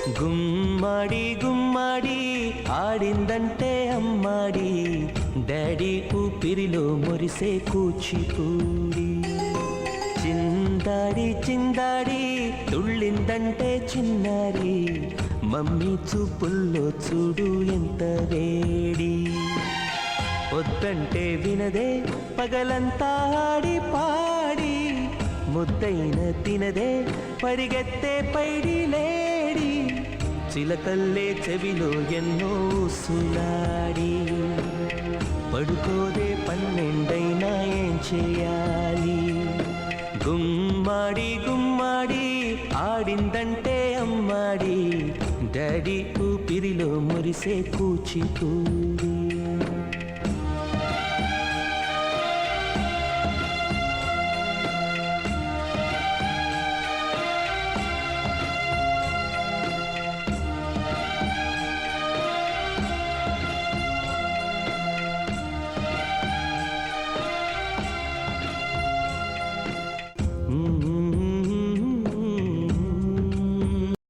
గుమ్మడి గుమ్మడి ఆడిందంటే అమ్మాడి, daddy ఊపిరిలో మురిసే కూచిపూడి. చిందాడి చిందాడి తుళ్ళిందంటే చిన్నారి, మమ్మీ చూపుల్లో చూడు ఎంత వేడి. వద్దంటే వినదే పగలంతా ఆడి పాడి, ముద్దైన తినదే పరిగెత్తే పైడి లేడి. చిలకల్లే చెవిలో ఎన్నో సులాడి, పడుకోదే పన్నెండైనా ఏం చేయాలి. గుమ్మాడి గుమ్మాడి ఆడిందంటే అమ్మాడి, డాడీ ఊపిరిలో మురిసే కూచిపూడి.